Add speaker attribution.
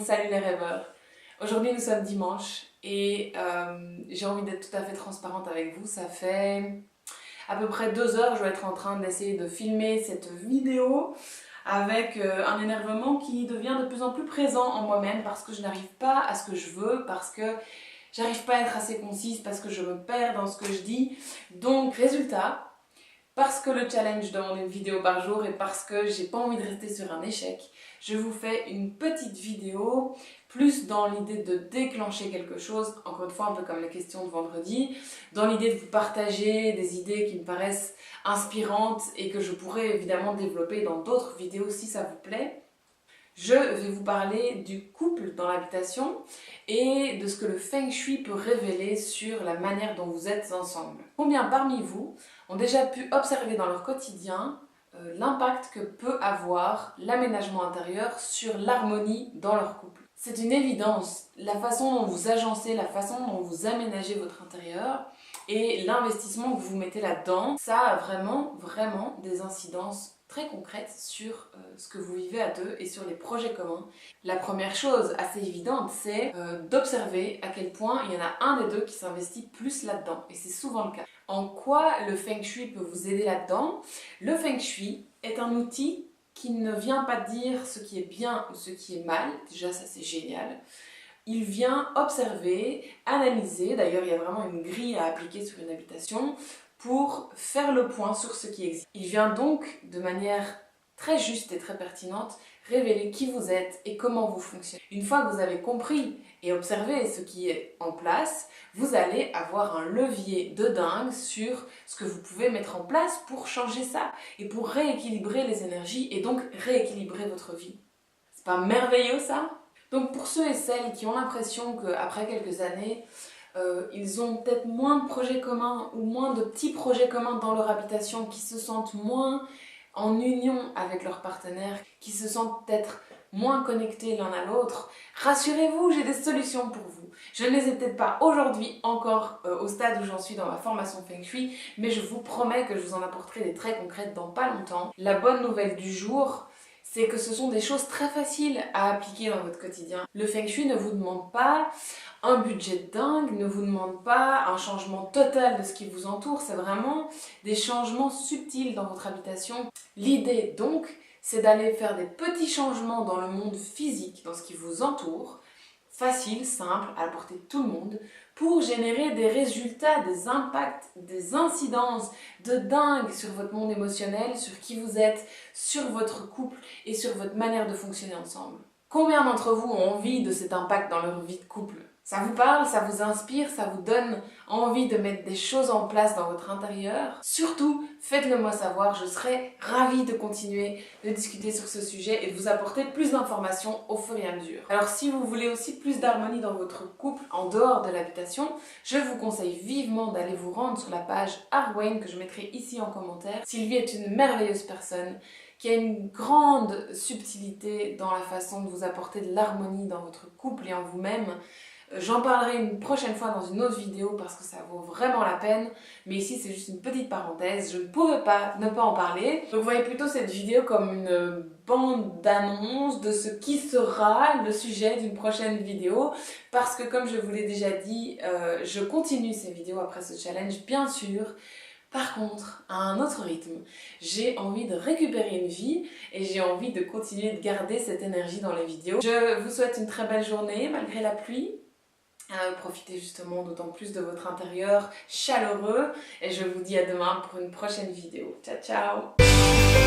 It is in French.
Speaker 1: salut les rêveurs. Aujourd'hui nous sommes dimanche et j'ai envie d'être tout à fait transparente avec vous. Ça fait à peu près 2 heures que je vais être en train d'essayer de filmer cette vidéo avec un énervement qui devient de plus en plus présent en moi-même parce que je n'arrive pas à ce que je veux, parce que j'arrive pas à être assez concise, parce que je me perds dans ce que je dis. Donc résultat, parce que le challenge demande une vidéo par jour et parce que j'ai pas envie de rester sur un échec, je vous fais une petite vidéo plus dans l'idée de déclencher quelque chose, encore une fois un peu comme les questions de vendredi, dans l'idée de vous partager des idées qui me paraissent inspirantes et que je pourrais évidemment développer dans d'autres vidéos si ça vous plaît. Je vais vous parler du couple dans l'habitation et de ce que le Feng Shui peut révéler sur la manière dont vous êtes ensemble. Combien parmi vous ont déjà pu observer dans leur quotidien l'impact que peut avoir l'aménagement intérieur sur l'harmonie dans leur couple? C'est une évidence, la façon dont vous agencez, la façon dont vous aménagez votre intérieur et l'investissement que vous mettez là-dedans, ça a vraiment des incidences très concrètes sur ce que vous vivez à deux et sur les projets communs. La première chose assez évidente, c'est d'observer à quel point il y en a un des deux qui s'investit plus là-dedans, et c'est souvent le cas. En quoi le Feng Shui peut vous aider là-dedans? Le Feng Shui est un outil qui ne vient pas dire ce qui est bien ou ce qui est mal, déjà ça c'est génial. Il vient observer, analyser, d'ailleurs il y a vraiment une grille à appliquer sur une habitation pour faire le point sur ce qui existe. Il vient donc de manière très juste et très pertinente révéler qui vous êtes et comment vous fonctionnez. Une fois que vous avez compris et observé ce qui est en place, vous allez avoir un levier de dingue sur ce que vous pouvez mettre en place pour changer ça et pour rééquilibrer les énergies et donc rééquilibrer votre vie. C'est pas merveilleux ça? Donc pour ceux et celles qui ont l'impression qu'après quelques années, ils ont peut-être moins de projets communs ou moins de petits projets communs dans leur habitation, qui se sentent moins en union avec leur partenaire, qui se sentent peut-être moins connectés l'un à l'autre, rassurez-vous, j'ai des solutions pour vous. Je ne les ai peut-être pas aujourd'hui encore au stade où j'en suis dans ma formation Feng Shui, mais je vous promets que je vous en apporterai des très concrètes dans pas longtemps. La bonne nouvelle du jour, c'est que ce sont des choses très faciles à appliquer dans votre quotidien. Le Feng Shui ne vous demande pas un budget de dingue, ne vous demande pas un changement total de ce qui vous entoure, c'est vraiment des changements subtils dans votre habitation. L'idée donc, c'est d'aller faire des petits changements dans le monde physique, dans ce qui vous entoure, facile, simple, à la portée de tout le monde, pour générer des résultats, des impacts, des incidences de dingue sur votre monde émotionnel, sur qui vous êtes, sur votre couple et sur votre manière de fonctionner ensemble. Combien d'entre vous ont envie de cet impact dans leur vie de couple? Ça vous parle, ça vous inspire, ça vous donne envie de mettre des choses en place dans votre intérieur? Surtout, faites-le moi savoir, je serai ravie de continuer de discuter sur ce sujet et de vous apporter plus d'informations au fur et à mesure. Alors si vous voulez aussi plus d'harmonie dans votre couple en dehors de l'habitation, je vous conseille vivement d'aller vous rendre sur la page Arwen que je mettrai ici en commentaire. Sylvie est une merveilleuse personne qui a une grande subtilité dans la façon de vous apporter de l'harmonie dans votre couple et en vous-même. J'en parlerai une prochaine fois dans une autre vidéo parce que ça vaut vraiment la peine, mais ici c'est juste une petite parenthèse, je ne pouvais pas ne pas en parler. Donc voyez plutôt cette vidéo comme une bande d'annonce de ce qui sera le sujet d'une prochaine vidéo, parce que comme je vous l'ai déjà dit, je continue ces vidéos après ce challenge bien sûr. Par contre, à un autre rythme, j'ai envie de récupérer une vie et j'ai envie de continuer de garder cette énergie dans les vidéos. Je vous souhaite une très belle journée malgré la pluie. Profitez justement d'autant plus de votre intérieur chaleureux et je vous dis à demain pour une prochaine vidéo. Ciao ciao!